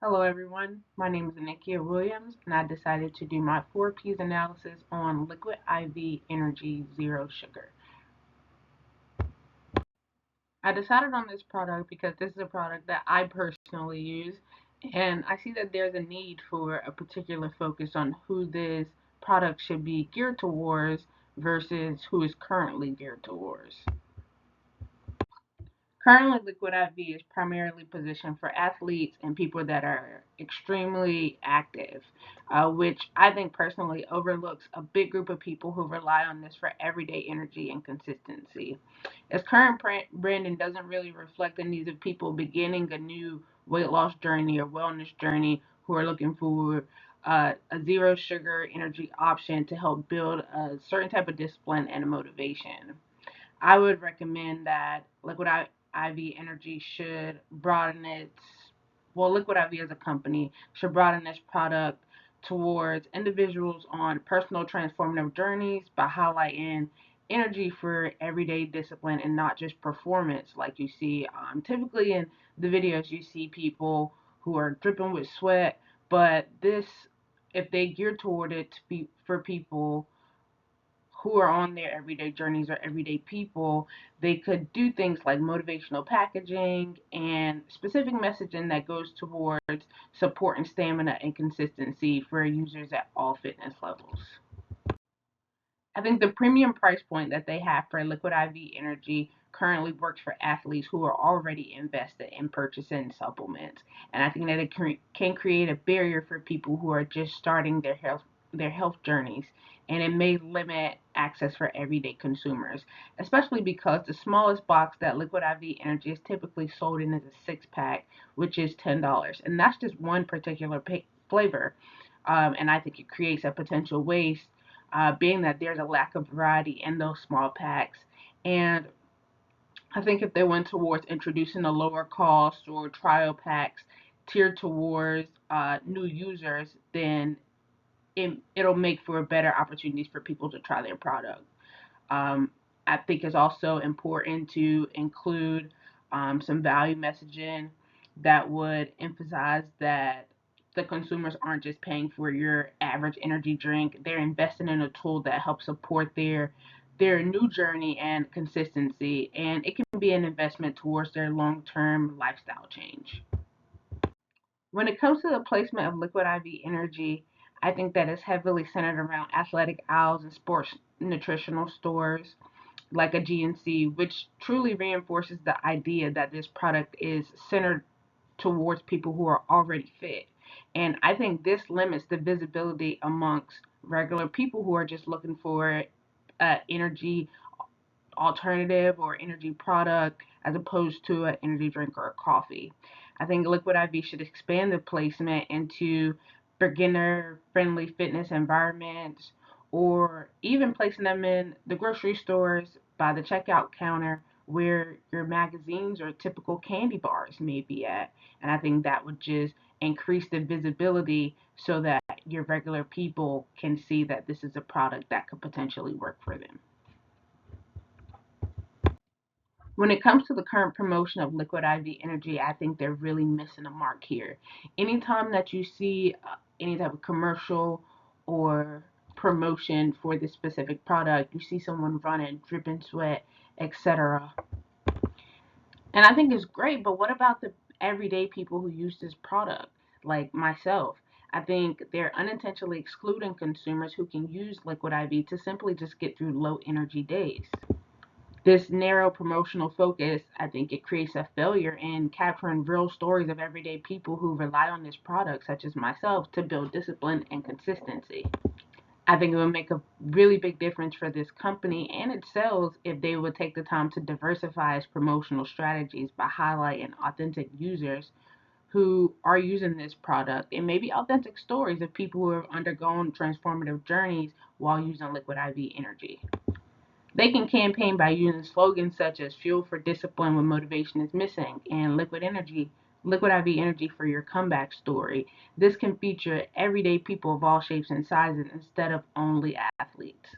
Hello everyone, my name is Nikia Williams and I decided to do my 4Ps analysis on Liquid IV Energy Zero Sugar. I decided on this product because this is a product that I personally use and I see that there's a need for a particular focus on who this product should be geared towards versus who is currently geared towards. Currently, Liquid IV is primarily positioned for athletes and people that are extremely active, which I think personally overlooks a big group of people who rely on this for everyday energy and consistency. Its current branding doesn't really reflect the needs of people beginning a new weight loss journey or wellness journey who are looking for a zero sugar energy option to help build a certain type of discipline and motivation. I would recommend that IV Energy should broaden Liquid IV as a company should broaden its product towards individuals on personal transformative journeys by highlighting energy for everyday discipline and not just performance like you see typically in the videos you see people who are dripping with sweat, but this if they gear toward it to be for people who are on their everyday journeys or everyday people, they could do things like motivational packaging and specific messaging that goes towards support and stamina and consistency for users at all fitness levels. I think the premium price point that they have for Liquid IV Energy currently works for athletes who are already invested in purchasing supplements, and I think that it can create a barrier for people who are just starting their health journeys, and it may limit access for everyday consumers, especially because the smallest box that Liquid IV Energy is typically sold in is a six pack, which is $10, and that's just one particular flavor. And I think it creates a potential waste, being that there's a lack of variety in those small packs. And I think if they went towards introducing a lower cost or trial packs tiered towards new users, then it'll make for better opportunities for people to try their product. Um, I think it's also important to include some value messaging that would emphasize that the consumers aren't just paying for your average energy drink; they're investing in a tool that helps support their new journey and consistency, and it can be an investment towards their long-term lifestyle change. When it comes to the placement of Liquid IV Energy, I think that it's heavily centered around athletic aisles and sports nutritional stores like a GNC, which truly reinforces the idea that this product is centered towards people who are already fit. And I think this limits the visibility amongst regular people who are just looking for energy alternative or energy product as opposed to an energy drink or a coffee. I think Liquid IV should expand the placement into beginner friendly fitness environments or even placing them in the grocery stores by the checkout counter where your magazines or typical candy bars may be at. And I think that would just increase the visibility so that your regular people can see that this is a product that could potentially work for them. When it comes to the current promotion of Liquid IV Energy, I think they're really missing a mark here. Anytime that you see any type of commercial or promotion for this specific product, you see someone running, dripping sweat, etc. And I think it's great, but what about the everyday people who use this product, like myself? I think they're unintentionally excluding consumers who can use Liquid IV to simply just get through low energy days. This narrow promotional focus, I think it creates a failure in capturing real stories of everyday people who rely on this product, such as myself, to build discipline and consistency. I think it would make a really big difference for this company and its sales if they would take the time to diversify its promotional strategies by highlighting authentic users who are using this product and maybe authentic stories of people who have undergone transformative journeys while using Liquid IV Energy. They can campaign by using slogans such as "Fuel for Discipline when Motivation is Missing" and Liquid IV Energy for your comeback story. This can feature everyday people of all shapes and sizes instead of only athletes.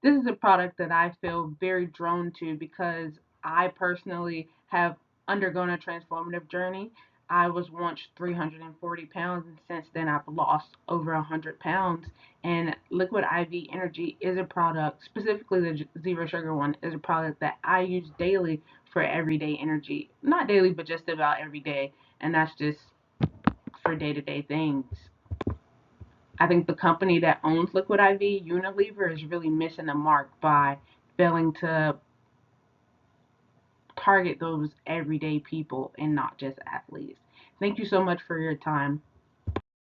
This is a product that I feel very drawn to because I personally have undergone a transformative journey. I was once 340 pounds, and since then I've lost over 100 pounds. And Liquid IV Energy is a product, specifically the zero sugar one, is a product that I use daily for everyday energy. Not daily, but just about every day. And that's just for day to day things. I think the company that owns Liquid IV, Unilever, is really missing the mark by failing to target those everyday people and not just athletes. Thank you so much for your time.